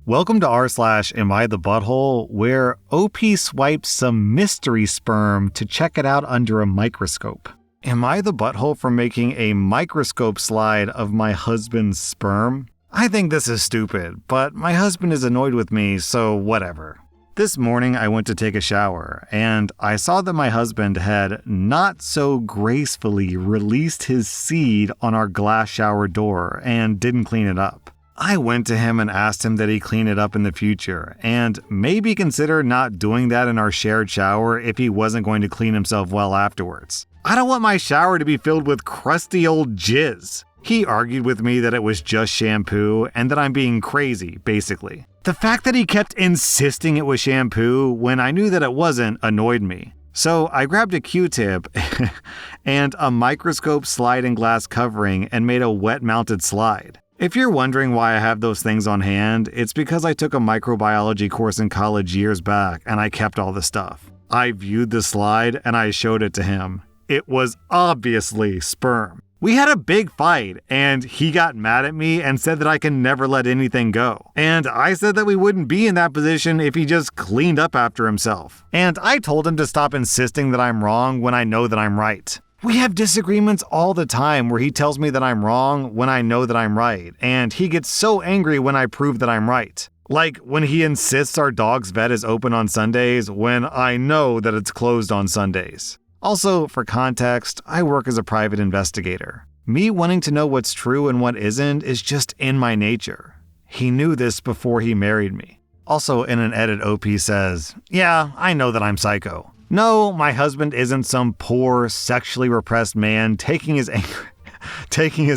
Welcome to r/Am I the Butthole, where OP swipes some mystery sperm to check it out under a microscope. Am I the butthole for making a microscope slide of my husband's sperm? I think this is stupid, but my husband is annoyed with me, so whatever. This morning I went to take a shower, and I saw that my husband had not so gracefully released his seed on our glass shower door and didn't clean it up. I went to him and asked him that he clean it up in the future, and maybe consider not doing that in our shared shower if he wasn't going to clean himself well afterwards. I don't want my shower to be filled with crusty old jizz. He argued with me that it was just shampoo and that I'm being crazy, basically. The fact that he kept insisting it was shampoo when I knew that it wasn't annoyed me. So I grabbed a Q-tip and a microscope sliding glass covering and made a wet-mounted slide. If you're wondering why I have those things on hand, it's because I took a microbiology course in college years back and I kept all the stuff. I viewed the slide and I showed it to him. It was obviously sperm. We had a big fight and he got mad at me and said that I can never let anything go. And I said that we wouldn't be in that position if he just cleaned up after himself. And I told him to stop insisting that I'm wrong when I know that I'm right. We have disagreements all the time where he tells me that I'm wrong when I know that I'm right, and he gets so angry when I prove that I'm right. Like when he insists our dog's vet is open on Sundays when I know that it's closed on Sundays. Also, for context, I work as a private investigator. Me wanting to know what's true and what isn't is just in my nature. He knew this before he married me. Also, in an edit, OP says, "Yeah, I know that I'm psycho." No, my husband isn't some poor, sexually repressed man taking his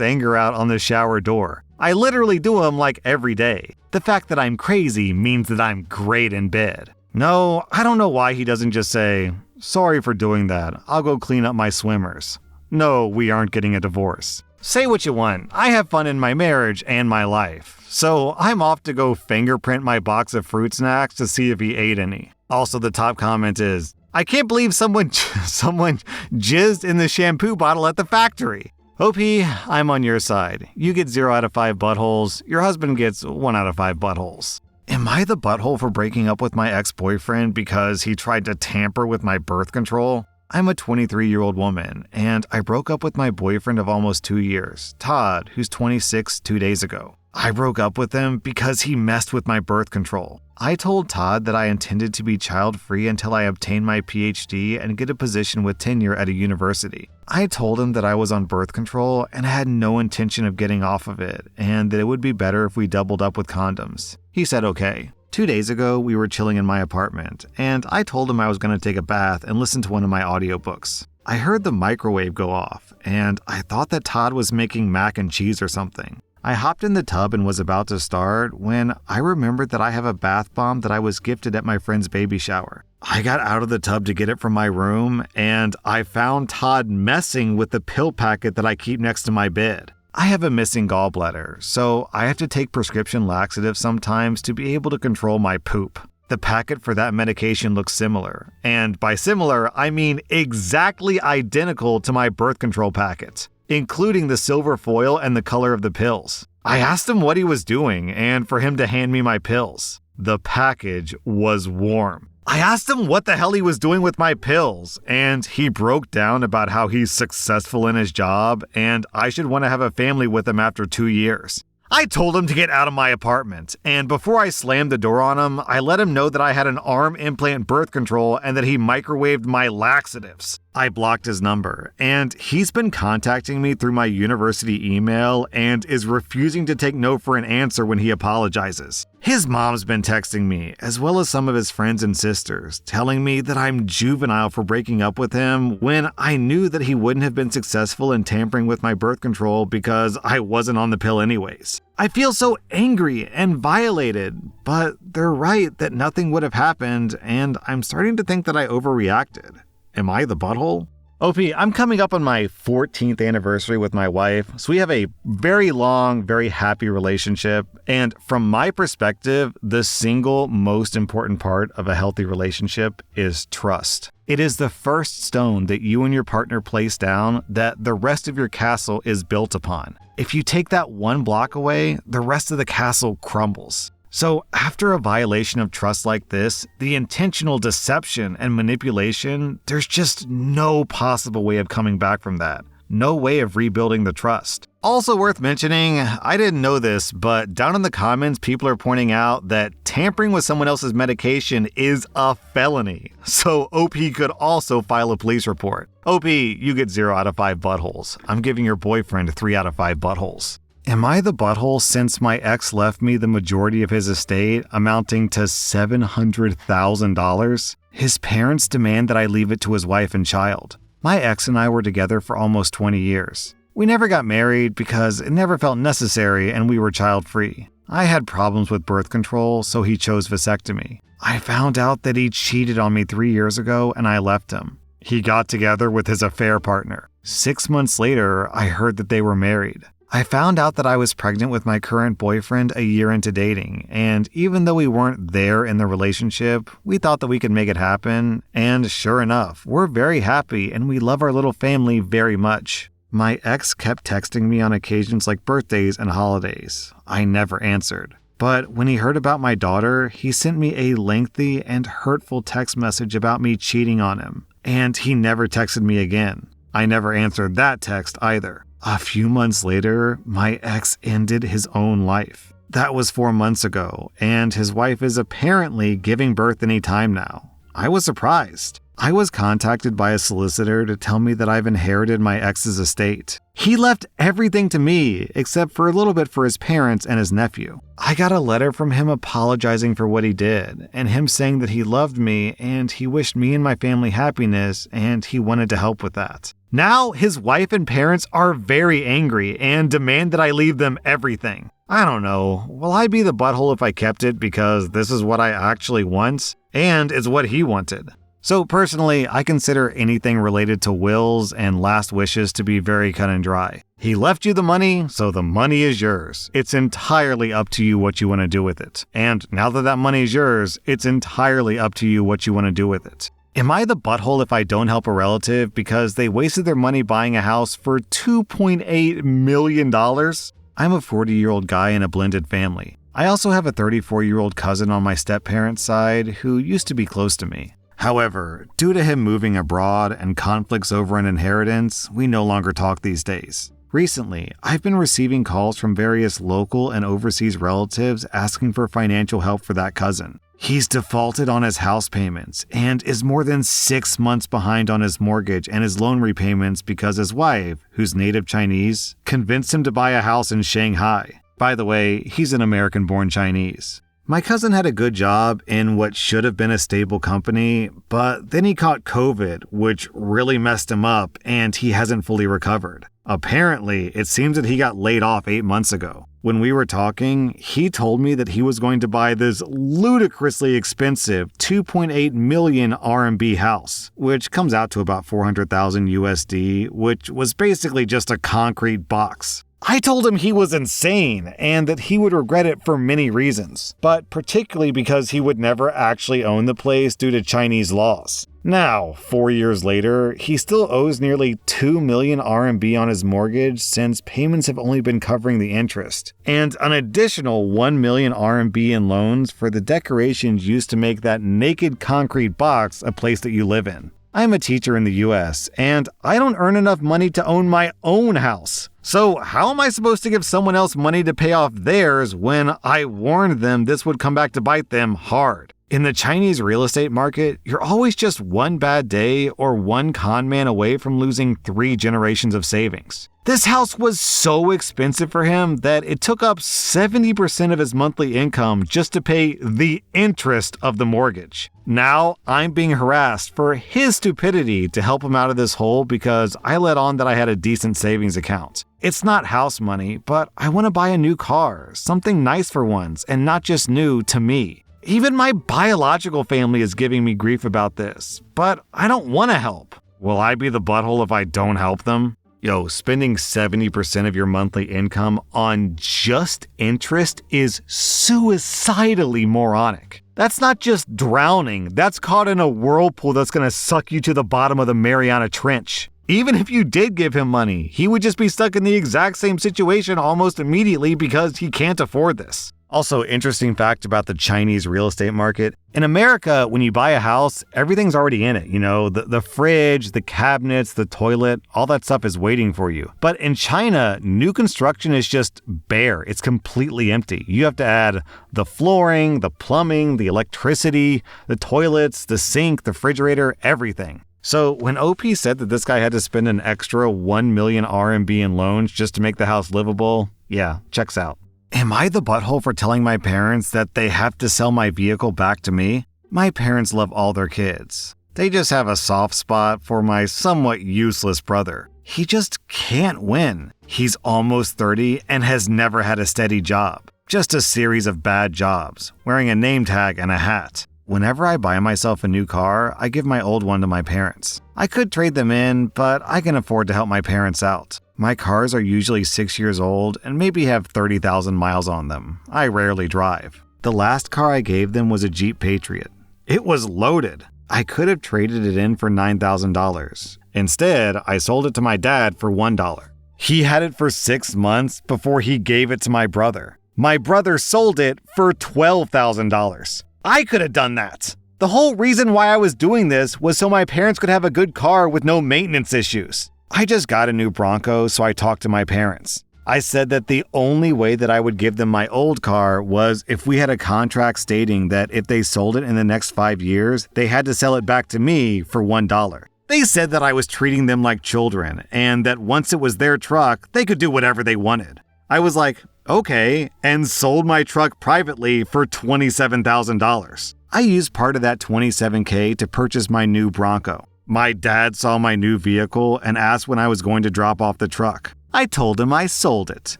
anger out on the shower door. I literally do him like every day. The fact that I'm crazy means that I'm great in bed. No, I don't know why he doesn't just say, "Sorry for doing that. I'll go clean up my swimmers." No, we aren't getting a divorce. Say what you want. I have fun in my marriage and my life. So I'm off to go fingerprint my box of fruit snacks to see if he ate any. Also, the top comment is, "I can't believe someone jizzed in the shampoo bottle at the factory." OP, I'm on your side. You get 0 out of 5 buttholes. Your husband gets 1 out of 5 buttholes. Am I the butthole for breaking up with my ex-boyfriend because he tried to tamper with my birth control? I'm a 23-year-old woman, and I broke up with my boyfriend of almost 2 years, Todd, who's 26 2 days ago. I broke up with him because he messed with my birth control. I told Todd that I intended to be child-free until I obtain my PhD and get a position with tenure at a university. I told him that I was on birth control and had no intention of getting off of it, and that it would be better if we doubled up with condoms. He said okay. 2 days ago, we were chilling in my apartment, and I told him I was going to take a bath and listen to one of my audiobooks. I heard the microwave go off, and I thought that Todd was making mac and cheese or something. I hopped in the tub and was about to start when I remembered that I have a bath bomb that I was gifted at my friend's baby shower. I got out of the tub to get it from my room, and I found Todd messing with the pill packet that I keep next to my bed. I have a missing gallbladder, so I have to take prescription laxatives sometimes to be able to control my poop. The packet for that medication looks similar, and by similar, I mean exactly identical to my birth control packet, including the silver foil and the color of the pills. I asked him what he was doing and for him to hand me my pills. The package was warm. I asked him what the hell he was doing with my pills, and he broke down about how he's successful in his job and I should want to have a family with him after 2 years. I told him to get out of my apartment, and before I slammed the door on him, I let him know that I had an arm implant birth control and that he microwaved my laxatives. I blocked his number, and he's been contacting me through my university email and is refusing to take no for an answer when he apologizes. His mom's been texting me, as well as some of his friends and sisters, telling me that I'm juvenile for breaking up with him when I knew that he wouldn't have been successful in tampering with my birth control because I wasn't on the pill anyways. I feel so angry and violated, but they're right that nothing would have happened, and I'm starting to think that I overreacted. Am I the butthole? OP, I'm coming up on my 14th anniversary with my wife, so we have a very long, very happy relationship. And from my perspective, the single most important part of a healthy relationship is trust. It is the first stone that you and your partner place down that the rest of your castle is built upon. If you take that one block away, the rest of the castle crumbles. So after a violation of trust like this, the intentional deception and manipulation, there's just no possible way of coming back from that. No way of rebuilding the trust. Also worth mentioning, I didn't know this, but down in the comments, people are pointing out that tampering with someone else's medication is a felony. So OP could also file a police report. OP, you get 0 out of 5 buttholes. I'm giving your boyfriend 3 out of 5 buttholes. Am I the butthole since my ex left me the majority of his estate, amounting to $700,000? His parents demand that I leave it to his wife and child. My ex and I were together for almost 20 years. We never got married because it never felt necessary and we were child-free. I had problems with birth control, so he chose vasectomy. I found out that he cheated on me 3 years ago and I left him. He got together with his affair partner. 6 months later, I heard that they were married. I found out that I was pregnant with my current boyfriend a year into dating, and even though we weren't there in the relationship, we thought that we could make it happen, and sure enough, we're very happy and we love our little family very much. My ex kept texting me on occasions like birthdays and holidays. I never answered. But when he heard about my daughter, he sent me a lengthy and hurtful text message about me cheating on him, and he never texted me again. I never answered that text either. A few months later, my ex ended his own life. That was 4 months ago, and his wife is apparently giving birth any time now. I was surprised. I was contacted by a solicitor to tell me that I've inherited my ex's estate. He left everything to me, except for a little bit for his parents and his nephew. I got a letter from him apologizing for what he did, and him saying that he loved me and he wished me and my family happiness, and he wanted to help with that. Now, his wife and parents are very angry and demand that I leave them everything. I don't know, will I be the butthole if I kept it because this is what I actually want, and it's what he wanted? So personally, I consider anything related to wills and last wishes to be very cut and dry. He left you the money, so the money is yours. It's entirely up to you what you want to do with it. And now that that money is yours, it's entirely up to you what you want to do with it. Am I the butthole if I don't help a relative because they wasted their money buying a house for $2.8 million? I'm a 40-year-old guy in a blended family. I also have a 34-year-old cousin on my step-parents' side who used to be close to me. However, due to him moving abroad and conflicts over an inheritance, we no longer talk these days. Recently, I've been receiving calls from various local and overseas relatives asking for financial help for that cousin. He's defaulted on his house payments and is more than 6 months behind on his mortgage and his loan repayments because his wife, who's native Chinese, convinced him to buy a house in Shanghai. By the way, he's an American-born Chinese. My cousin had a good job in what should have been a stable company, but then he caught COVID, which really messed him up, and he hasn't fully recovered. Apparently, it seems that he got laid off 8 months ago. When we were talking, he told me that he was going to buy this ludicrously expensive 2.8 million RMB house, which comes out to about 400,000 USD, which was basically just a concrete box. I told him he was insane and that he would regret it for many reasons, but particularly because he would never actually own the place due to Chinese laws. Now, 4 years later, he still owes nearly 2 million RMB on his mortgage since payments have only been covering the interest, and an additional 1 million RMB in loans for the decorations used to make that naked concrete box a place that you live in. I'm a teacher in the US, and I don't earn enough money to own my own house. So how am I supposed to give someone else money to pay off theirs when I warned them this would come back to bite them hard? In the Chinese real estate market, you're always just one bad day or one con man away from losing 3 generations of savings. This house was so expensive for him that it took up 70% of his monthly income just to pay the interest of the mortgage. Now, I'm being harassed for his stupidity to help him out of this hole because I let on that I had a decent savings account. It's not house money, but I want to buy a new car, something nice for once, and not just new to me. Even my biological family is giving me grief about this, but I don't want to help. Will I be the butthole if I don't help them? Yo, spending 70% of your monthly income on just interest is suicidally moronic. That's not just drowning, that's caught in a whirlpool that's gonna suck you to the bottom of the Mariana Trench. Even if you did give him money, he would just be stuck in the exact same situation almost immediately because he can't afford this. Also, interesting fact about the Chinese real estate market. In America, when you buy a house, everything's already in it. The fridge, the cabinets, the toilet, all that stuff is waiting for you. But in China, new construction is just bare. It's completely empty. You have to add the flooring, the plumbing, the electricity, the toilets, the sink, the refrigerator, everything. So when OP said that this guy had to spend an extra 1 million RMB in loans just to make the house livable, yeah, checks out. Am I the butthole for telling my parents that they have to sell my vehicle back to me? My parents love all their kids. They just have a soft spot for my somewhat useless brother. He just can't win. He's almost 30 and has never had a steady job. Just a series of bad jobs, wearing a name tag and a hat. Whenever I buy myself a new car, I give my old one to my parents. I could trade them in, but I can afford to help my parents out. My cars are usually 6 years old and maybe have 30,000 miles on them. I rarely drive. The last car I gave them was a Jeep Patriot. It was loaded. I could have traded it in for $9,000. Instead, I sold it to my dad for $1. He had it for 6 months before he gave it to my brother. My brother sold it for $12,000. I could have done that. The whole reason why I was doing this was so my parents could have a good car with no maintenance issues. I just got a new Bronco, so I talked to my parents. I said that the only way that I would give them my old car was if we had a contract stating that if they sold it in the next 5 years, they had to sell it back to me for $1. They said that I was treating them like children and that once it was their truck, they could do whatever they wanted. I was like, okay, and sold my truck privately for $27,000. I used part of that $27K to purchase my new Bronco. My dad saw my new vehicle and asked when I was going to drop off the truck. I told him I sold it.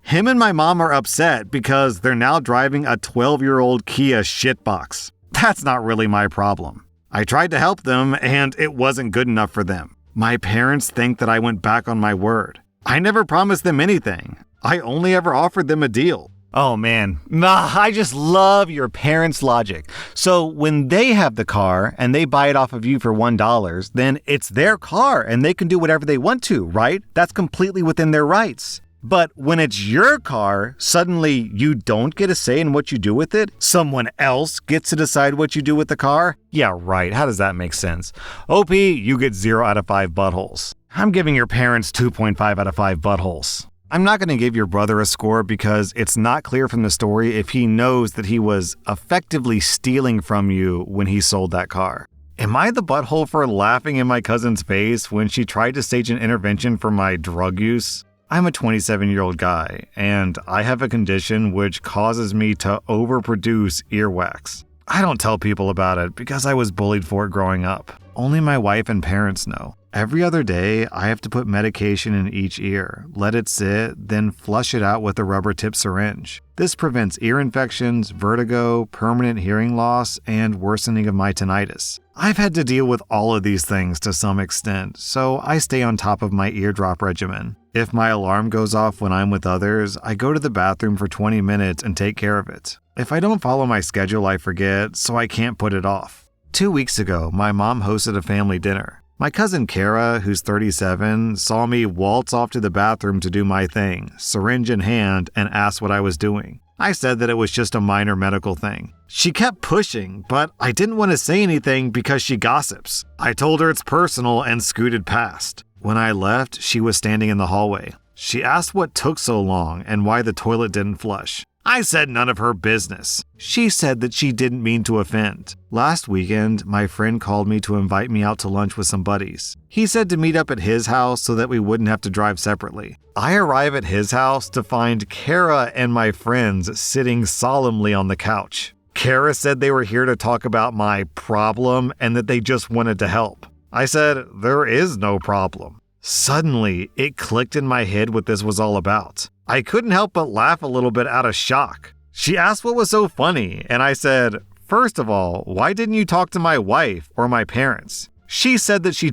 Him and my mom are upset because they're now driving a 12-year-old Kia shitbox. That's not really my problem. I tried to help them and it wasn't good enough for them. My parents think that I went back on my word. I never promised them anything. I only ever offered them a deal. Oh man, I just love your parents' logic. So when they have the car and they buy it off of you for $1, then it's their car and they can do whatever they want to, right? That's completely within their rights. But when it's your car, suddenly you don't get a say in what you do with it? Someone else gets to decide what you do with the car? Yeah, right. How does that make sense? OP, you get 0 out of 5 buttholes. I'm giving your parents 2.5 out of 5 buttholes. I'm not going to give your brother a score because it's not clear from the story if he knows that he was effectively stealing from you when he sold that car. Am I the butthole for laughing in my cousin's face when she tried to stage an intervention for my drug use? I'm a 27-year-old guy, and I have a condition which causes me to overproduce earwax. I don't tell people about it because I was bullied for it growing up. Only my wife and parents know. Every other day, I have to put medication in each ear, let it sit, then flush it out with a rubber-tip syringe. This prevents ear infections, vertigo, permanent hearing loss, and worsening of my tinnitus. I've had to deal with all of these things to some extent, so I stay on top of my eardrop regimen. If my alarm goes off when I'm with others, I go to the bathroom for 20 minutes and take care of it. If I don't follow my schedule, I forget, so I can't put it off. 2 weeks ago, my mom hosted a family dinner. My cousin Kara, who's 37, saw me waltz off to the bathroom to do my thing, syringe in hand, and asked what I was doing. I said that it was just a minor medical thing. She kept pushing, but I didn't want to say anything because she gossips. I told her it's personal and scooted past. When I left, she was standing in the hallway. She asked what took so long and why the toilet didn't flush. I said none of her business. She said that she didn't mean to offend. Last weekend, my friend called me to invite me out to lunch with some buddies. He said to meet up at his house so that we wouldn't have to drive separately. I arrive at his house to find Kara and my friends sitting solemnly on the couch. Kara said they were here to talk about my problem and that they just wanted to help. I said, there is no problem. Suddenly, it clicked in my head what this was all about. I couldn't help but laugh a little bit out of shock. She asked what was so funny, and I said, first of all, why didn't you talk to my wife or my parents? She said that she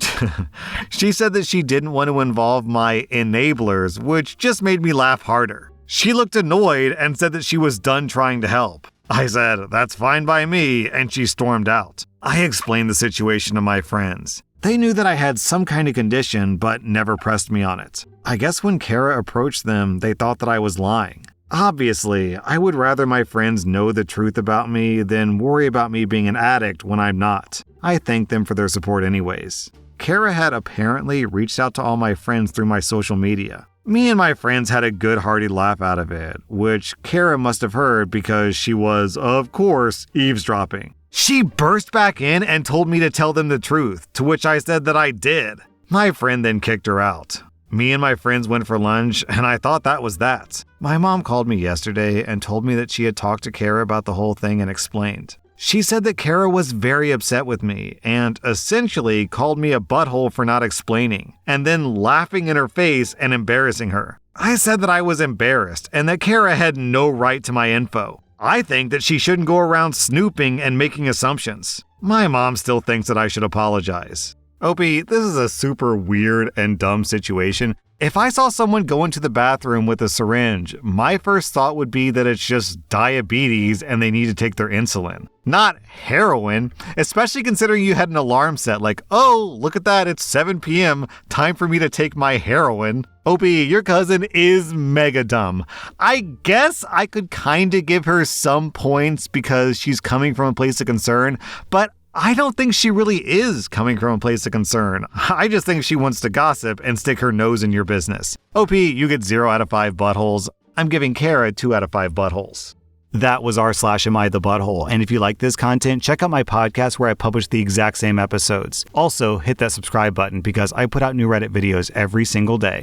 didn't want to involve my enablers, which just made me laugh harder. She looked annoyed and said that she was done trying to help. I said, that's fine by me, and she stormed out. I explained the situation to my friends. They knew that I had some kind of condition, but never pressed me on it. I guess when Kara approached them, they thought that I was lying. Obviously, I would rather my friends know the truth about me than worry about me being an addict when I'm not. I thank them for their support anyways. Kara had apparently reached out to all my friends through my social media. Me and my friends had a good hearty laugh out of it, which Kara must have heard because she was, of course, eavesdropping. She burst back in and told me to tell them the truth, to which I said that I did. My friend then kicked her out. Me and my friends went for lunch, and I thought that was that. My mom called me yesterday and told me that she had talked to Kara about the whole thing and explained. She said that Kara was very upset with me and essentially called me a butthole for not explaining, and then laughing in her face and embarrassing her. I said that I was embarrassed and that Kara had no right to my info. I think that she shouldn't go around snooping and making assumptions. My mom still thinks that I should apologize. Opie, this is a super weird and dumb situation. If I saw someone go into the bathroom with a syringe, my first thought would be that it's just diabetes and they need to take their insulin. Not heroin, especially considering you had an alarm set like, oh, look at that, it's 7 p.m., time for me to take my heroin. Opie, your cousin is mega dumb. I guess I could kinda give her some points because she's coming from a place of concern, but I don't think she really is coming from a place of concern. I just think she wants to gossip and stick her nose in your business. OP, you get 0 out of 5 buttholes. I'm giving Kara 2 out of 5 buttholes. That was r/Am I the Butthole, and if you like this content, check out my podcast where I publish the exact same episodes. Also, hit that subscribe button because I put out new Reddit videos every single day.